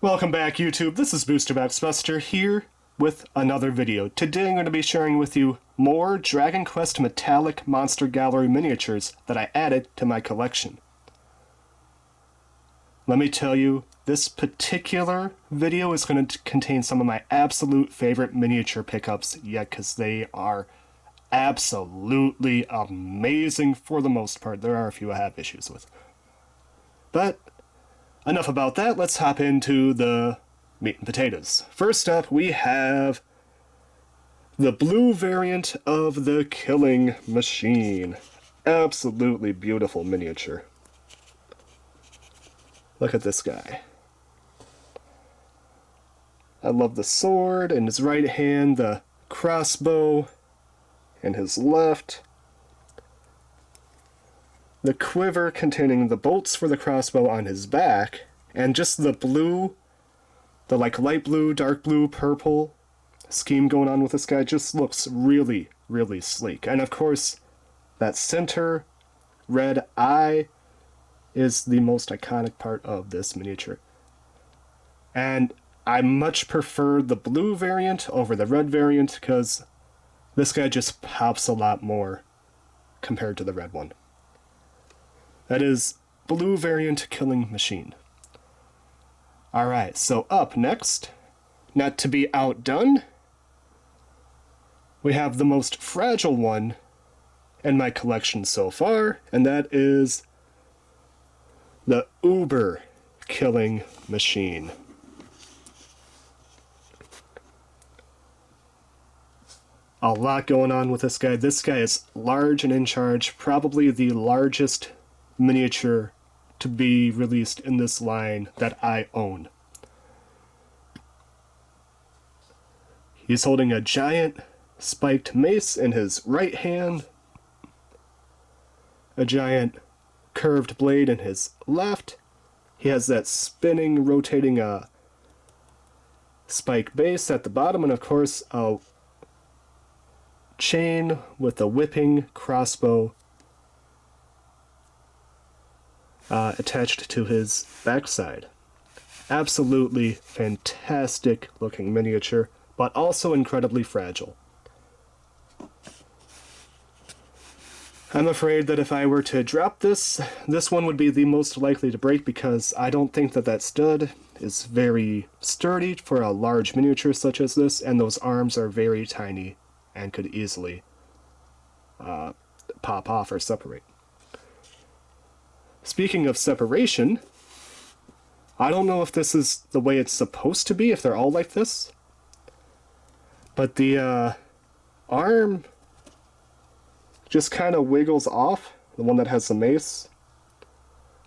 Welcome back, YouTube. This is Buster here with another video. Today I'm going to be sharing with you more Dragon Quest Metallic Monster Gallery miniatures that I added to my collection. Let me tell you, this particular video is going to contain some of my absolute favorite miniature pickups yet, because they are absolutely amazing for the most part. There are a few I have issues with. But enough about that, let's hop into the meat and potatoes. First up, we have the blue variant of the Killing Machine. Absolutely beautiful miniature. Look at this guy. I love the sword in his right hand, the crossbow in his left, the quiver containing the bolts for the crossbow on his back, and just the blue, the like light blue, dark blue, purple scheme going on with this guy just looks really, really sleek. And of course, that center red eye is the most iconic part of this miniature. And I much prefer the blue variant over the red variant because this guy just pops a lot more compared to the red one. That is blue variant Killing Machine. Alright, so up next, not to be outdone, we have the most fragile one in my collection so far, and that is the Uber Killing Machine. A lot going on with this guy. This guy is large and in charge, probably the largest miniature to be released in this line that I own. He's holding a giant spiked mace in his right hand, a giant curved blade in his left. He has that spinning, rotating spike base at the bottom, and of course a chain with a whipping crossbow attached to his backside. Absolutely fantastic looking miniature, but also incredibly fragile. I'm afraid that if I were to drop this one would be the most likely to break, because I don't think that stud is very sturdy for a large miniature such as this, and those arms are very tiny and could easily pop off or separate. Speaking of separation, I don't know if this is the way it's supposed to be, if they're all like this, but the arm just kind of wiggles off, the one that has the mace.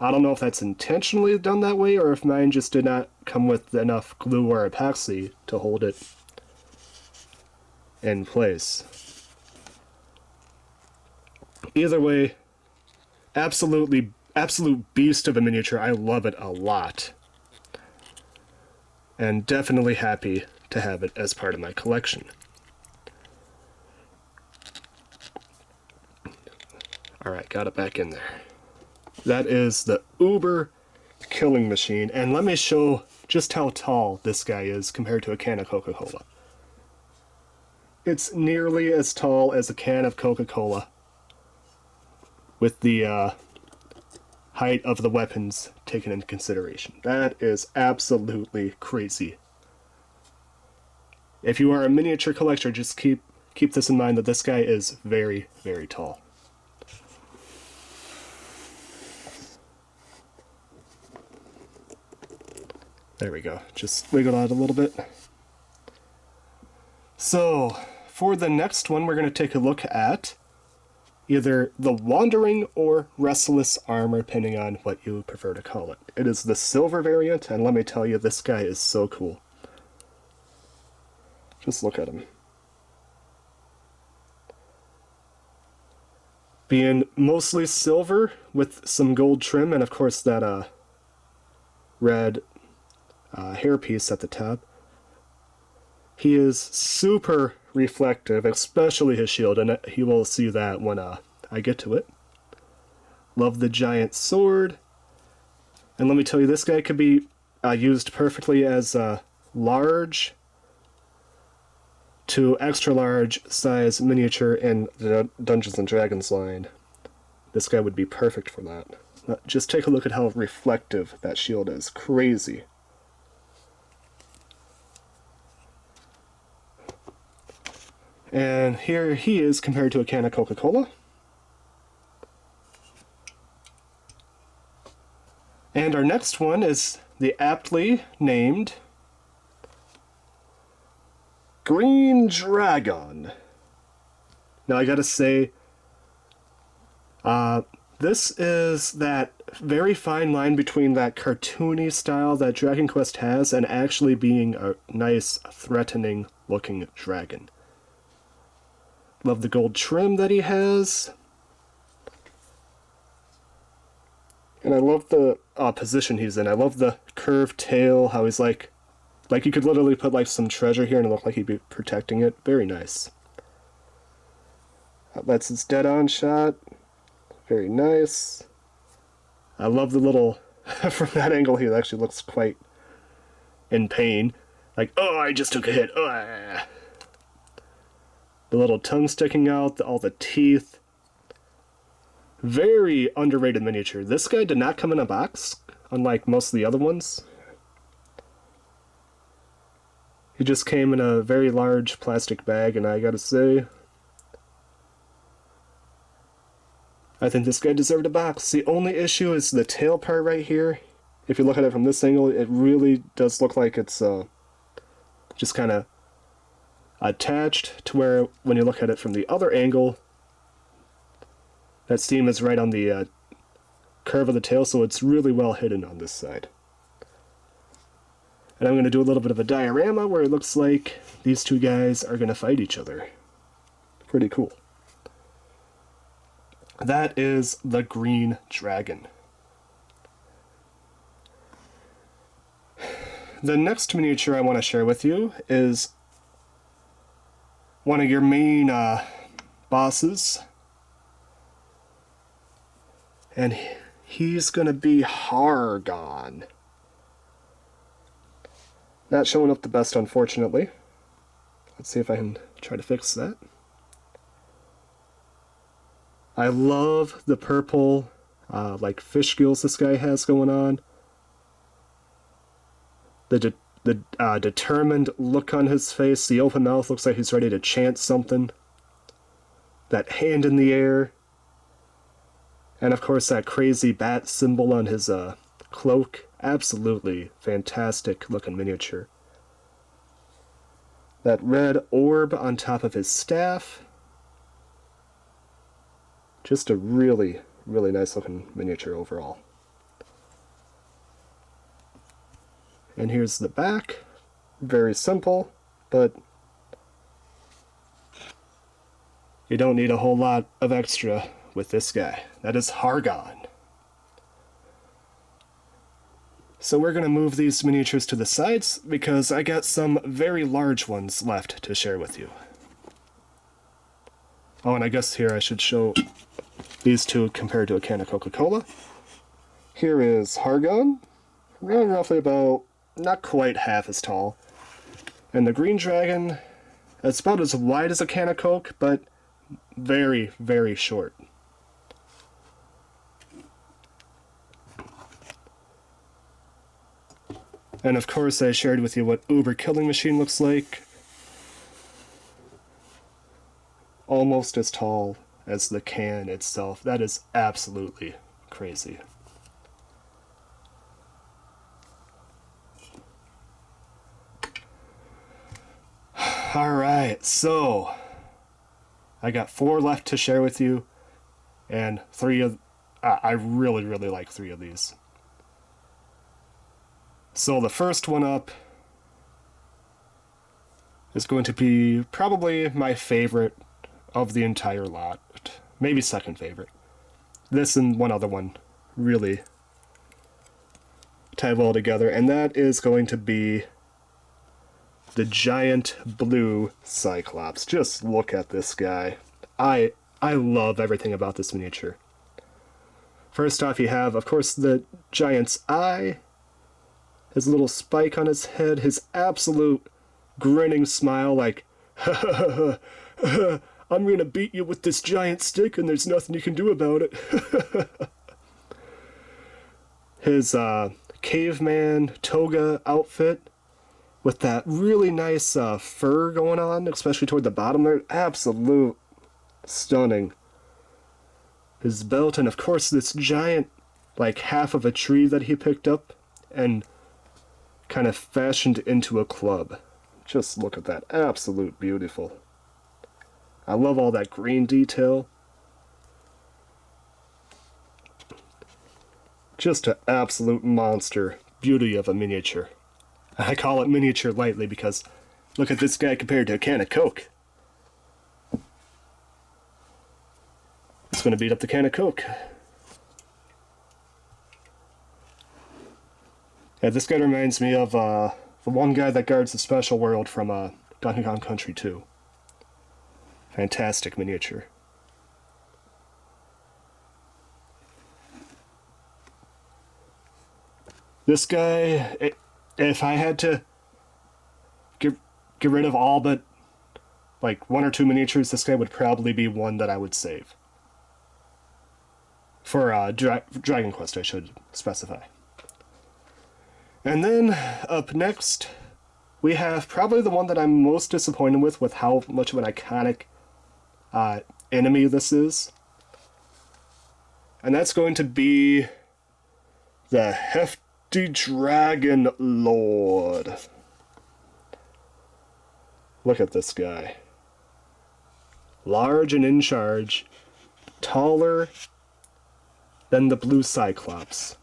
I don't know if that's intentionally done that way, or if mine just did not come with enough glue or epoxy to hold it in place. Either way, absolute beast of a miniature. I love it a lot. And definitely happy to have it as part of my collection. Alright, got it back in there. That is the Uber Killing Machine, and let me show just how tall this guy is compared to a can of Coca-Cola. It's nearly as tall as a can of Coca-Cola, with the height of the weapons taken into consideration. That is absolutely crazy. If you are a miniature collector, just keep this in mind, that this guy is very, very tall. There we go. Just wiggle out a little bit. So, for the next one, we're going to take a look at either the Wandering or Restless armor, depending on what you prefer to call it. It is the silver variant, and let me tell you, this guy is so cool. Just look at him. Being mostly silver with some gold trim, and of course that red hairpiece at the top. He is super reflective, especially his shield, and you will see that when I get to it. Love the giant sword. And let me tell you, this guy could be used perfectly as a large to extra large size miniature in the Dungeons and Dragons line. This guy would be perfect for that. Just take a look at how reflective that shield is. Crazy. And here he is compared to a can of Coca-Cola. And our next one is the aptly named Green Dragon. Now I gotta say, this is that very fine line between that cartoony style that Dragon Quest has and actually being a nice, threatening looking dragon. Love the gold trim that he has. And I love the position he's in. I love the curved tail, how he's like you could literally put like some treasure here and it look like he'd be protecting it. Very nice. That's his dead-on shot. Very nice. I love the little, from that angle he actually looks quite in pain. Like, oh, I just took a hit. Oh. The little tongue sticking out, all the teeth. Very underrated miniature. This guy did not come in a box, unlike most of the other ones. He just came in a very large plastic bag, and I gotta say, I think this guy deserved a box. The only issue is the tail part right here. If you look at it from this angle, it really does look like it's just kind of attached to where, when you look at it from the other angle, that seam is right on the curve of the tail, so it's really well hidden on this side. And I'm going to do a little bit of a diorama where it looks like these two guys are going to fight each other. Pretty cool. That is the Green Dragon. The next miniature I want to share with you is one of your main bosses. And he's going to be Hardon. Not showing up the best, unfortunately. Let's see if I can try to fix that. I love the purple, like fish gills this guy has going on. The determined look on his face, the open mouth looks like he's ready to chant something. That hand in the air. And of course that crazy bat symbol on his cloak. Absolutely fantastic looking miniature. That red orb on top of his staff. Just a really, really nice looking miniature overall. And here's the back. Very simple, but you don't need a whole lot of extra with this guy. That is Hardon. So we're going to move these miniatures to the sides because I got some very large ones left to share with you. Oh, and I guess here I should show these two compared to a can of Coca-Cola. Here is Hardon, roughly about, not quite half as tall. And the Green Dragon, it's about as wide as a can of Coke, but very, very short. And of course I shared with you what Uber Killing Machine looks like. Almost as tall as the can itself. That is absolutely crazy. Alright, so I got 4 left to share with you, and 3 of I really, really like 3 of these. So the first one up is going to be probably my favorite of the entire lot. Maybe second favorite. This and one other one really tie well together, and that is going to be the giant blue Cyclops. Just look at this guy. I love everything about this miniature. First off, you have, of course, the giant's eye. his little spike on his head, his absolute grinning smile like, ha ha ha ha, I'm gonna beat you with this giant stick and there's nothing you can do about it. His caveman toga outfit with that really nice fur going on, especially toward the bottom there, absolute stunning. His belt, and of course this giant, like half of a tree that he picked up and kind of fashioned into a club. Just look at that, absolute beautiful. I love all that green detail. Just an absolute monster beauty of a miniature. I call it miniature lightly because look at this guy compared to a can of Coke. It's going to beat up the can of Coke. Yeah, this guy reminds me of the one guy that guards the special world from Donkey Kong Country 2. Fantastic miniature. This guy, if I had to get rid of all but like one or two miniatures, this guy would probably be one that I would save. For Dragon Quest, I should specify. And then, up next, we have probably the one that I'm most disappointed with how much of an iconic enemy this is. And that's going to be the Hefty Dragon Lord. Look at this guy. Large and in charge. Taller than the blue Cyclops.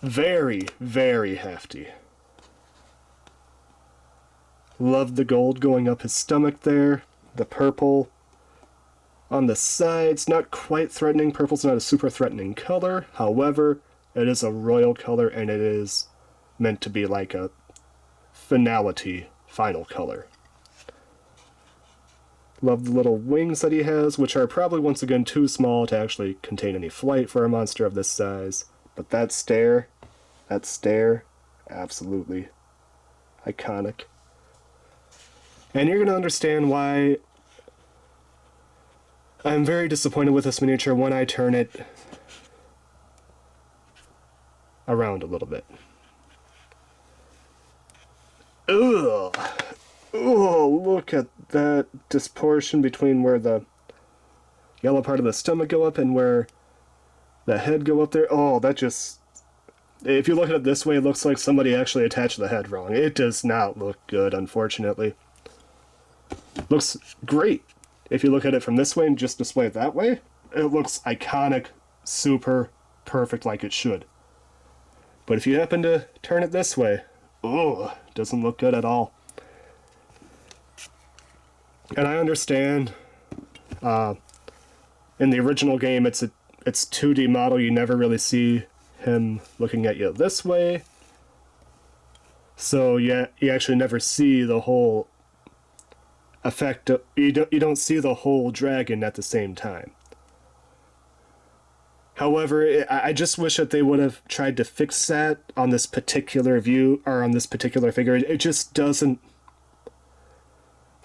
Very, very hefty. Love the gold going up his stomach there. The purple on the sides. Not quite threatening. Purple's not a super threatening color. However, it is a royal color and it is meant to be like a finality final color. Love the little wings that he has, which are probably once again too small to actually contain any flight for a monster of this size. But that stare, absolutely iconic. And you're going to understand why I'm very disappointed with this miniature when I turn it around a little bit. Ugh! Oh, look at that disproportion between where the yellow part of the stomach go up and where the head go up there. Oh, that just... If you look at it this way, it looks like somebody actually attached the head wrong. It does not look good, unfortunately. Looks great. If you look at it from this way and just display it that way, it looks iconic, super perfect like it should. But if you happen to turn it this way, oh, doesn't look good at all. And I understand, in the original game, it's 2D model. You never really see him looking at you this way. So yeah, you actually never see the whole effect. You don't see the whole dragon at the same time. However, I just wish that they would have tried to fix that on this particular view, or on this particular figure. It just doesn't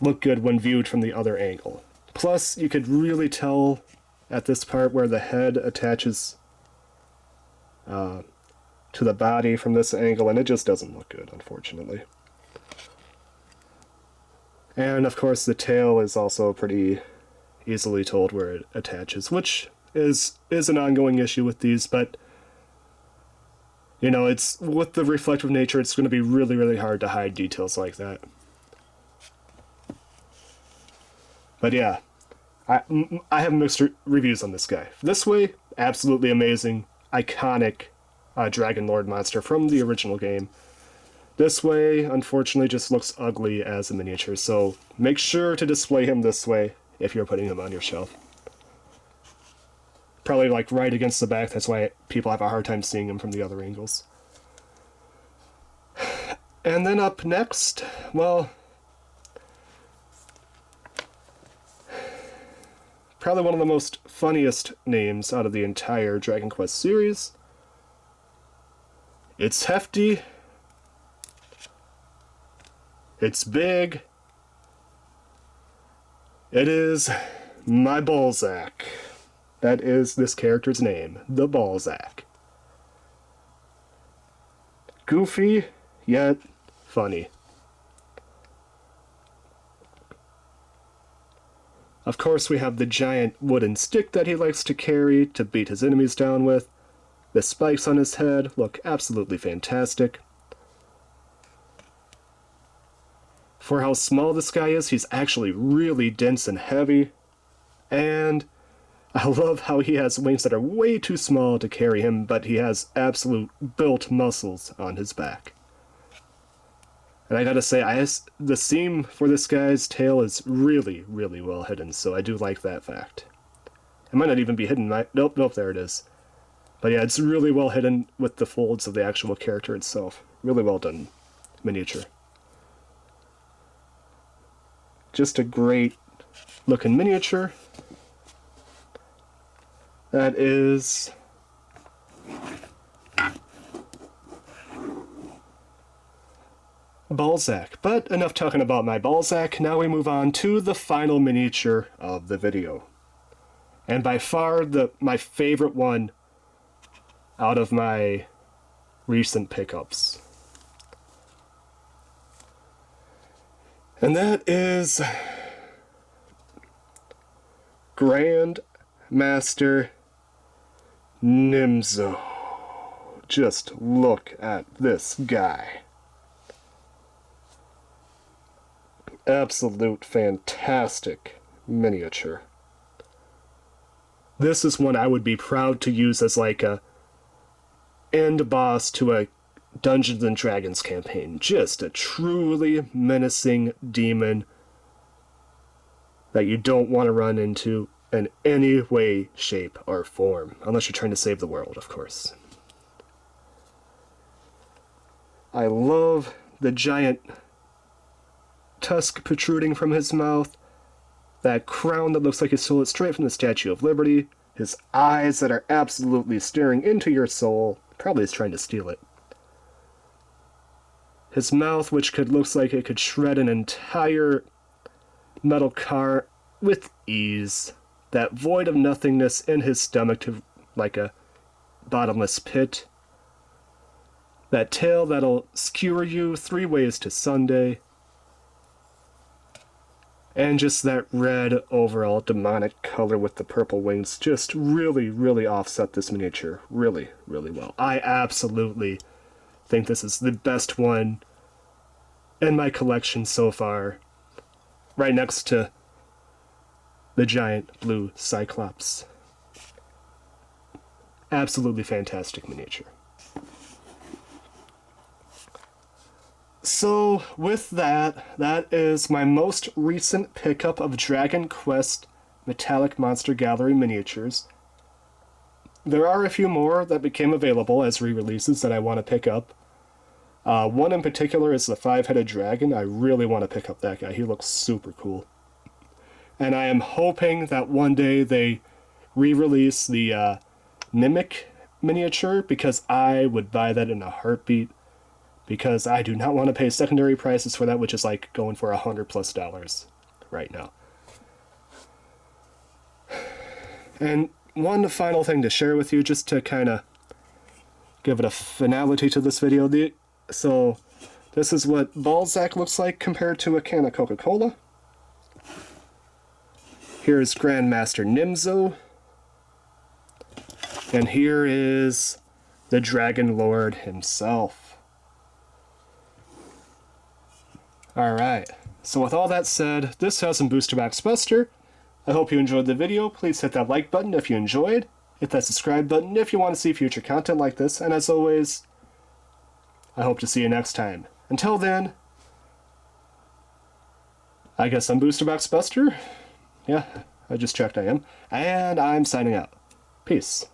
look good when viewed from the other angle. Plus, you could really tell at this part where the head attaches to the body from this angle, and it just doesn't look good, unfortunately. And of course, the tail is also pretty easily told where it attaches, which is an ongoing issue with these, but you know, it's with the reflective nature, it's going to be really, really hard to hide details like that. But yeah, I have mixed reviews on this guy. This way, absolutely amazing, iconic Dragon Lord monster from the original game. This way, unfortunately, just looks ugly as a miniature, so make sure to display him this way if you're putting him on your shelf. Probably like right against the back, that's why people have a hard time seeing him from the other angles. And then up next, well, probably one of the most funniest names out of the entire Dragon Quest series. It's hefty. It's big. It is my Ballzack. That is this character's name, the Ballzack. Goofy, yet funny. Of course, we have the giant wooden stick that he likes to carry to beat his enemies down with. The spikes on his head look absolutely fantastic. For how small this guy is, he's actually really dense and heavy. And I love how he has wings that are way too small to carry him, but he has absolute built muscles on his back. And I gotta say, the seam for this guy's tail is really, really well hidden, so I do like that fact. It might not even be hidden. Nope, there it is. But yeah, it's really well hidden with the folds of the actual character itself. Really well done miniature. Just a great looking miniature. That is Ballzack. But enough talking about my Ballzack. Now we move on to the final miniature of the video. And by far my favorite one out of my recent pickups. And that is Grandmaster Nimo. Just look at this guy. Absolute fantastic miniature. This is one I would be proud to use as like a end boss to a Dungeons and Dragons campaign. Just a truly menacing demon that you don't want to run into in any way, shape, or form. Unless you're trying to save the world, of course. I love the giant tusk protruding from his mouth. That crown that looks like he stole it straight from the Statue of Liberty. His eyes that are absolutely staring into your soul. Probably is trying to steal it. His mouth, which looks like it could shred an entire metal car with ease. That void of nothingness in his stomach to like a bottomless pit. That tail that'll skewer you 3 ways to Sunday. And just that red overall demonic color with the purple wings just really, really offset this miniature really, really well. I absolutely think this is the best one in my collection so far, right next to the giant blue Cyclops. Absolutely fantastic miniature. So, with that is my most recent pickup of Dragon Quest Metallic Monster Gallery miniatures. There are a few more that became available as re-releases that I want to pick up. One in particular is the 5-headed dragon. I really want to pick up that guy. He looks super cool. And I am hoping that one day they re-release the Mimic miniature, because I would buy that in a heartbeat. Because I do not want to pay secondary prices for that, which is like going for $100+ right now. And one final thing to share with you, just to kind of give it a finality to this video. So this is what Ballzack looks like compared to a can of Coca-Cola. Here's Grandmaster Nimo. And here is the Dragon Lord himself. Alright, so with all that said, this has been Booster Box Buster. I hope you enjoyed the video. Please hit that like button if you enjoyed. Hit that subscribe button if you want to see future content like this. And as always, I hope to see you next time. Until then, I guess I'm Booster Box Buster. Yeah, I just checked I am. And I'm signing out. Peace.